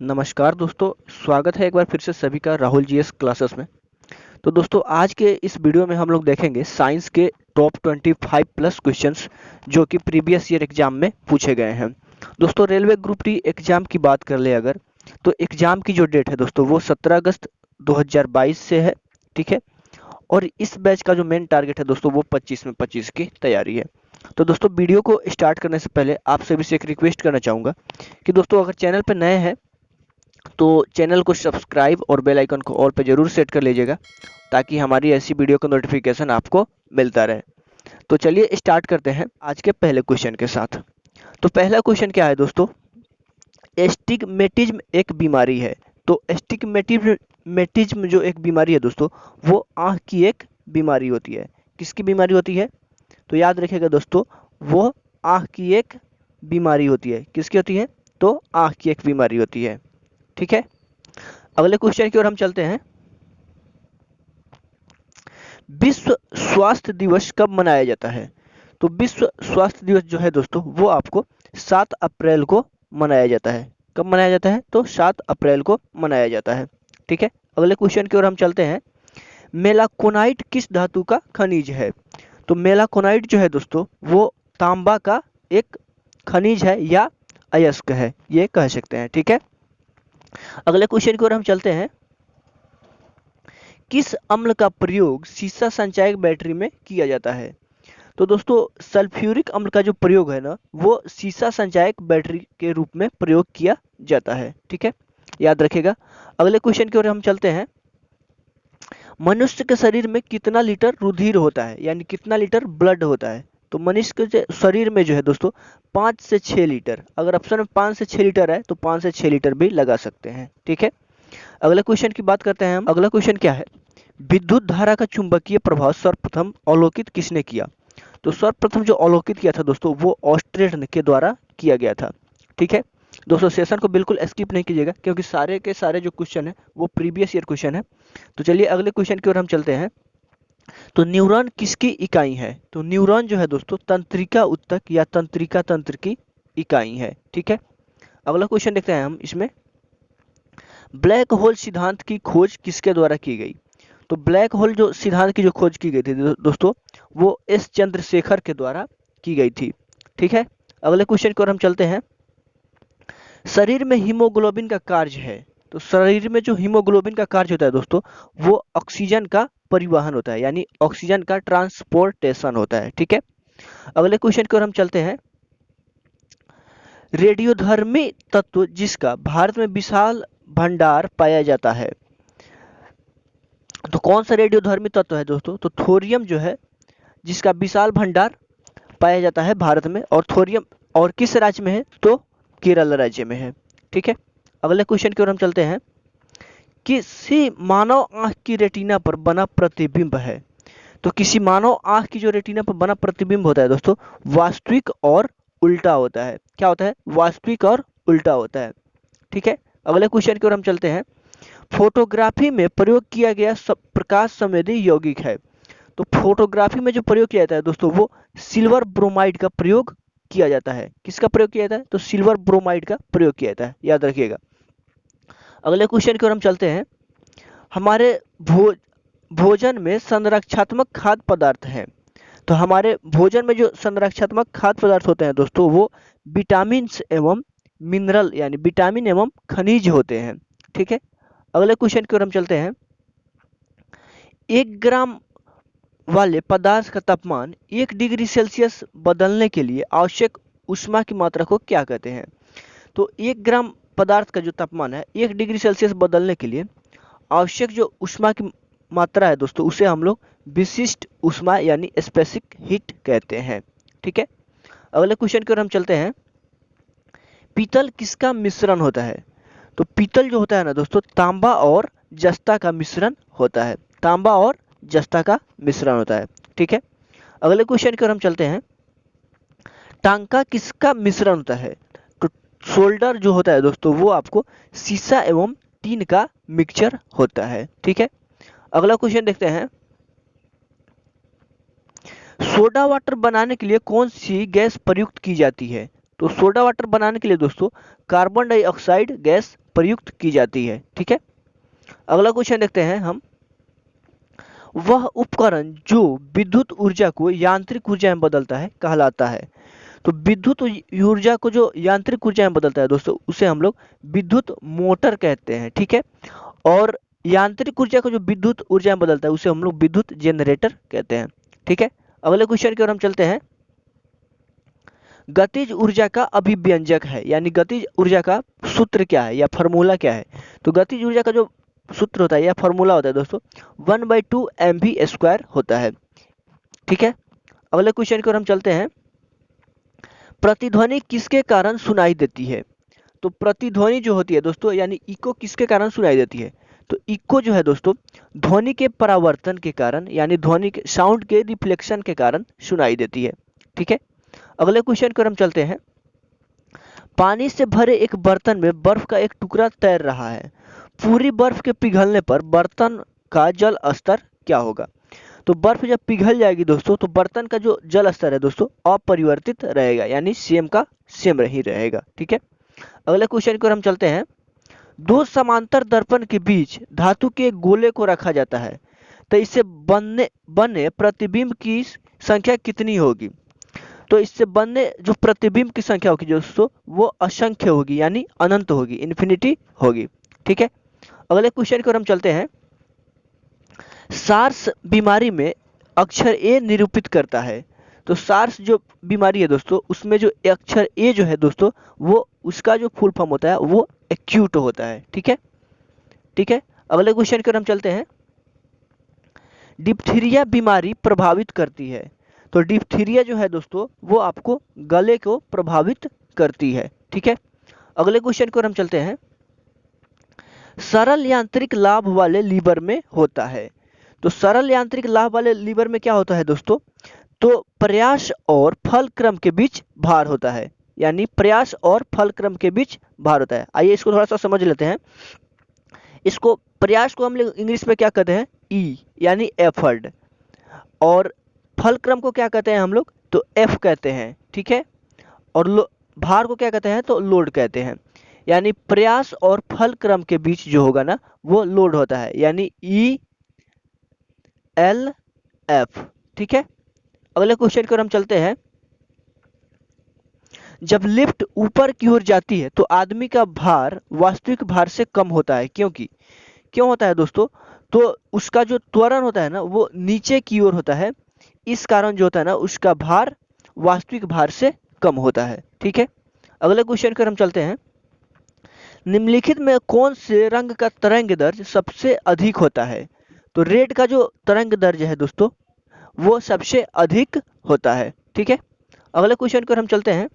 नमस्कार दोस्तों, स्वागत है एक बार फिर से सभी का राहुल जीएस क्लासेस में। तो दोस्तों आज के इस वीडियो में हम लोग देखेंगे साइंस के टॉप 25 प्लस क्वेश्चंस जो कि प्रीवियस ईयर एग्जाम में पूछे गए हैं। दोस्तों रेलवे ग्रुप डी एग्जाम की बात कर ले अगर, तो एग्जाम की जो डेट है दोस्तों वो 17 अगस्त 2022 से है, ठीक है। और इस बैच का जो मेन टारगेट है दोस्तों वो 25 में 25 की तैयारी है। तो दोस्तों वीडियो को स्टार्ट करने से पहले आप सभी से एक रिक्वेस्ट करना चाहूँगा कि दोस्तों अगर चैनल पर नए हैं तो चैनल को सब्सक्राइब और बेल आइकन को ऑल पे जरूर सेट कर लीजिएगा ताकि हमारी ऐसी वीडियो का नोटिफिकेशन आपको मिलता रहे। तो चलिए स्टार्ट करते हैं आज के पहले क्वेश्चन के साथ। तो पहला क्वेश्चन क्या है दोस्तों, एस्टिग्मेटिज्म एक बीमारी है। तो एस्टिग्मेटिज्म जो एक बीमारी है दोस्तों वो आँख की एक बीमारी होती है। किसकी बीमारी होती है? तो याद रखिएगा दोस्तों, वो आँख की एक बीमारी होती है। किसकी होती है? तो आँख की एक बीमारी होती है, ठीक है। अगले क्वेश्चन की ओर हम चलते हैं। विश्व स्वास्थ्य दिवस कब मनाया जाता है? तो विश्व स्वास्थ्य दिवस जो है दोस्तों वो आपको 7 अप्रैल को मनाया जाता है। कब मनाया जाता है? तो 7 अप्रैल को मनाया जाता है, ठीक है। अगले क्वेश्चन की ओर हम चलते हैं। मेलाकोनाइट किस धातु का खनिज है? तो मेलाकोनाइट जो है दोस्तों वो तांबा का एक खनिज है या अयस्क है, ये कह सकते हैं, ठीक है। अगले क्वेश्चन की ओर हम चलते हैं। किस अम्ल का प्रयोग सीसा संचायक बैटरी में किया जाता है? तो दोस्तों सल्फ्यूरिक अम्ल का जो प्रयोग है ना वो सीसा संचायक बैटरी के रूप में प्रयोग किया जाता है, ठीक है, याद रखिएगा। अगले क्वेश्चन की ओर हम चलते हैं। मनुष्य के शरीर में कितना लीटर रुधिर होता है, यानी कितना लीटर ब्लड होता है? तो मनुष्य के शरीर में जो है दोस्तों 5 से 6 लीटर। अगर ऑप्शन में 5 से 6 लीटर है तो 5 से 6 लीटर भी लगा सकते हैं, ठीक है। अगले क्वेश्चन की बात करते हैं हम। अगला क्वेश्चन क्या है? विद्युत धारा का चुंबकीय प्रभाव सर्वप्रथम अवलोकित किसने किया? तो सर्वप्रथम जो अवलोकित किया था दोस्तों वो ऑस्ट्रेन के द्वारा किया गया था, ठीक है। दोस्तों सेशन को बिल्कुल स्किप नहीं कीजिएगा क्योंकि सारे के सारे जो क्वेश्चन है वो प्रीवियस ईयर क्वेश्चन है। तो चलिए अगले क्वेश्चन की ओर हम चलते हैं। तो न्यूरॉन किसकी इकाई है? तो न्यूरॉन जो है दोस्तों तंत्रिका उत्तक या तंत्रिका तंत्र की इकाई है, ठीक है। अगला क्वेश्चन देखते हैं हम इसमें। ब्लैक होल सिद्धांत की खोज किसके द्वारा की गई? तो ब्लैक होल जो सिद्धांत की जो खोज की गई थी दोस्तों वो एस चंद्रशेखर के द्वारा की गई थी, ठीक है। अगले क्वेश्चन की ओर हम चलते हैं। शरीर में हीमोग्लोबिन का कार्य है। तो शरीर में जो हीमोग्लोबिन का कार्य होता है दोस्तों वो ऑक्सीजन का परिवहन होता है, यानी ऑक्सीजन का ट्रांसपोर्टेशन होता है, ठीक है। अगले क्वेश्चन की ओर हम चलते हैं। रेडियोधर्मी तत्व जिसका भारत में विशाल भंडार पाया जाता है। तो कौन सा रेडियोधर्मी तत्व है दोस्तों? तो थोरियम जो है जिसका विशाल भंडार पाया जाता है भारत में, और थोरियम और किस राज्य में है? तो केरल राज्य में है, ठीक है। अगले क्वेश्चन की ओर हम चलते हैं। किसी मानव आंख की रेटिना पर बना प्रतिबिंब है। तो किसी मानव आंख की जो रेटिना पर बना प्रतिबिंब होता है दोस्तों वास्तविक और उल्टा होता है। क्या होता है? वास्तविक और उल्टा होता है, ठीक है। अगले क्वेश्चन की ओर हम चलते हैं। फोटोग्राफी में प्रयोग किया गया प्रकाश संवेदी यौगिक है। तो फोटोग्राफी में जो प्रयोग किया जाता है दोस्तों वो सिल्वर ब्रोमाइड का प्रयोग किया जाता है। किसका प्रयोग किया जाता है? तो सिल्वर ब्रोमाइड का प्रयोग किया जाता है, याद रखिएगा। अगले क्वेश्चन की ओर हम चलते हैं। हमारे भोजन में संरक्षात्मक खाद्य पदार्थ हैं। तो हमारे भोजन में जो संरक्षात्मक खाद्य पदार्थ होते हैं दोस्तों वो विटामिन एवं मिनरल यानी विटामिन एवं खनिज होते हैं, ठीक है। अगले क्वेश्चन की ओर हम चलते हैं। 1 ग्राम वाले पदार्थ का तापमान 1 डिग्री सेल्सियस बदलने के लिए आवश्यक ऊष्मा की मात्रा को क्या कहते हैं? तो 1 ग्राम पदार्थ का जो तापमान है 1 डिग्री सेल्सियस बदलने के लिए आवश्यक जो ऊष्मा की मात्रा है दोस्तों उसे हम लोग विशिष्ट ऊष्मा यानी स्पेसिफिक हीट कहते हैं, ठीक है। अगले क्वेश्चन की ओर हम चलते हैं। पीतल किसका मिश्रण होता है? तो पीतल जो होता है ना दोस्तों तांबा और जस्ता का मिश्रण होता है। तांबा और जस्ता का मिश्रण होता है, ठीक है। अगले क्वेश्चन की ओर हम चलते हैं। टांका किसका मिश्रण होता है? तो शोल्डर जो होता है दोस्तों वो आपको सीसा एवं टीन का मिक्सचर होता है, ठीक है। अगला क्वेश्चन देखते हैं। सोडा वाटर बनाने के लिए कौन सी गैस प्रयुक्त की जाती है? तो सोडा वाटर बनाने के लिए दोस्तों कार्बन डाइऑक्साइड गैस प्रयुक्त की जाती है। ठीक है, अगला क्वेश्चन देखते हैं हम। वह उपकरण जो विद्युत ऊर्जा को यांत्रिक ऊर्जा में बदलता है कहलाता है। तो विद्युत ऊर्जा को जो यांत्रिक ऊर्जा में बदलता है दोस्तों, उसे हम लोग विद्युत मोटर कहते हैं। ठीक है, और यांत्रिक ऊर्जा को जो विद्युत ऊर्जा में बदलता है उसे हम लोग विद्युत जनरेटर कहते हैं। ठीक है, अगले क्वेश्चन की ओर हम चलते हैं। गतिज ऊर्जा का अभिव्यंजक है, यानी गतिज ऊर्जा का सूत्र क्या है या फॉर्मूला क्या है। तो गतिज ऊर्जा का जो सूत्र होता है या फॉर्मूला होता है दोस्तों 1/2 mv² होता है। ठीक है, अगले क्वेश्चन की ओर हम चलते हैं। प्रतिध्वनि किसके कारण सुनाई देती है। तो प्रतिध्वनि जो होती है दोस्तों यानी इको किसके कारण सुनाई देती है। तो इको जो है दोस्तों ध्वनि के परावर्तन के कारण, यानी ध्वनि के साउंड के रिफ्लेक्शन के कारण सुनाई देती है। ठीक है, अगले क्वेश्चन की ओर हम चलते हैं। पानी से भरे एक बर्तन में बर्फ का एक टुकड़ा तैर रहा है। पूरी बर्फ के पिघलने पर बर्तन का जल स्तर क्या होगा। तो बर्फ जब पिघल जाएगी दोस्तों तो बर्तन का जो जल स्तर है दोस्तों अपरिवर्तित रहेगा, यानी सेम का सेम ही रहेगा। ठीक है, अगले क्वेश्चन की ओर हम चलते हैं। दो समांतर दर्पण के बीच धातु के गोले को रखा जाता है, तो इससे बने प्रतिबिंब की संख्या कितनी होगी। तो इससे बनने जो प्रतिबिंब की संख्या होगी दोस्तों वो असंख्य होगी, यानी अनंत होगी, इन्फिनिटी होगी। ठीक है, अगले क्वेश्चन की ओर हम चलते हैं। सार्स बीमारी में अक्षर ए निरूपित करता है। तो सार्स जो बीमारी है दोस्तों उसमें जो अक्षर ए जो है दोस्तों वो उसका जो फुल फॉर्म होता है वो एक्यूट होता है। ठीक है, ठीक है, अगले क्वेश्चन की ओर हम चलते हैं। डिप्थीरिया बीमारी प्रभावित करती है। तो डिप्थीरिया जो है दोस्तों वो आपको गले को प्रभावित करती है। ठीक है, अगले क्वेश्चन की ओर हम चलते हैं। सरल यांत्रिक लाभ वाले लीवर में होता है। तो सरल यांत्रिक लाभ वाले लीवर में क्या होता है दोस्तों, तो प्रयास और फल क्रम के बीच भार होता है, यानी प्रयास और फल क्रम के बीच भार होता है। आइए इसको थोड़ा सा समझ लेते हैं। इसको प्रयास को हम लोग इंग्लिश में क्या कहते हैं, ई यानी एफर्ट, और फल क्रम को क्या कहते हैं हम लोग, तो एफ कहते हैं। ठीक है, और भार को क्या कहते हैं, तो लोड कहते हैं। यानी प्रयास और फल क्रम के बीच जो होगा ना वो लोड होता है, यानी ई एल एफ। ठीक है, अगले क्वेश्चन की ओर हम चलते हैं। जब लिफ्ट ऊपर की ओर जाती है तो आदमी का भार वास्तविक भार से कम होता है, क्योंकि क्यों होता है दोस्तों, तो उसका जो त्वरण होता है ना वो नीचे की ओर होता है, इस कारण जो होता है ना उसका भार वास्तविक भार से कम होता है। ठीक है, अगले क्वेश्चन की ओर हम चलते हैं। निम्नलिखित में कौन से रंग का तरंग दर्ज सबसे अधिक होता है। तो रेड का जो तरंग दर्ज है दोस्तों वो सबसे अधिक होता है। ठीक है, अगले क्वेश्चन की ओर हम चलते हैं।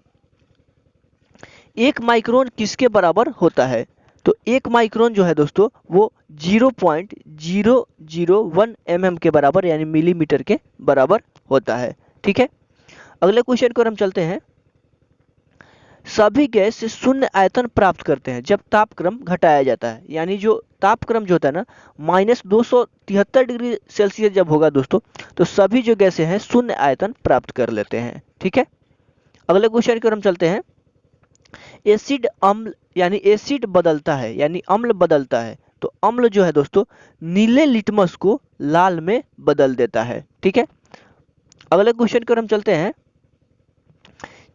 एक माइक्रोन किसके बराबर होता है। तो एक माइक्रोन जो है दोस्तों वो 0.001 mm के बराबर, यानी मिलीमीटर के बराबर होता है। ठीक है, अगले क्वेश्चन की ओर हम चलते हैं। सभी गैस से शून्य आयतन प्राप्त करते हैं जब तापक्रम घटाया जाता है, यानी जो तापक्रम जो होता है ना -273 डिग्री सेल्सियस जब होगा दोस्तों तो सभी जो गैसें हैं शून्य आयतन प्राप्त कर लेते हैं। ठीक है, अगले क्वेश्चन की ओर हम चलते हैं। एसिड अम्ल, यानी एसिड बदलता है, यानी अम्ल बदलता है। तो अम्ल जो है दोस्तों नीले लिटमस को लाल में बदल देता है। ठीक है, अगले क्वेश्चन की ओर हम चलते हैं।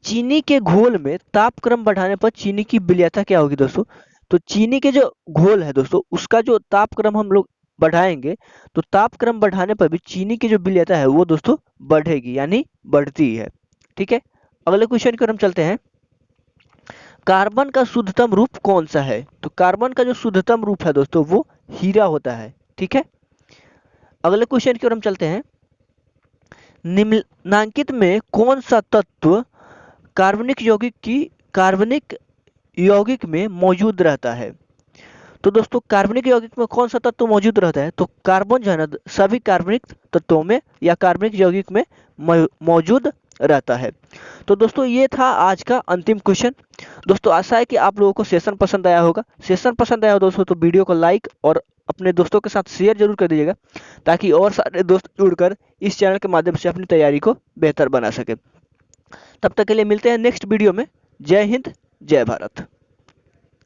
चीनी के घोल में तापक्रम बढ़ाने पर चीनी की विलयता क्या होगी दोस्तों। तो चीनी के जो घोल है दोस्तों उसका जो तापक्रम हम लोग बढ़ाएंगे तो तापक्रम बढ़ाने पर भी चीनी की जो विलयता है वो दोस्तों बढ़ेगी, यानी बढ़ती है। ठीक है, अगले क्वेश्चन की ओर हम चलते हैं। कार्बन का शुद्धतम रूप कौन सा है। तो कार्बन का जो शुद्धतम रूप है दोस्तों वो हीरा होता है। ठीक है, अगले क्वेश्चन की ओर हम चलते हैं। निम्नांकित में कौन सा तत्व कार्बनिक यौगिक में मौजूद रहता है। तो दोस्तों कार्बनिक यौगिक में कौन सा तत्व मौजूद रहता है, तो कार्बन जो है ना सभी कार्बनिक तत्वों में या कार्बनिक यौगिक में मौजूद रहता है। तो दोस्तों ये था आज का अंतिम क्वेश्चन। दोस्तों आशा है कि आप लोगों को सेशन पसंद आया होगा। सेशन पसंद आया हो दोस्तों तो वीडियो को लाइक और अपने दोस्तों के साथ शेयर जरूर कर दीजिएगा, ताकि और सारे दोस्त जुड़कर इस चैनल के माध्यम से अपनी तैयारी को बेहतर बना सके। तब तक के लिए मिलते हैं नेक्स्ट वीडियो में। जय हिंद, जय भारत।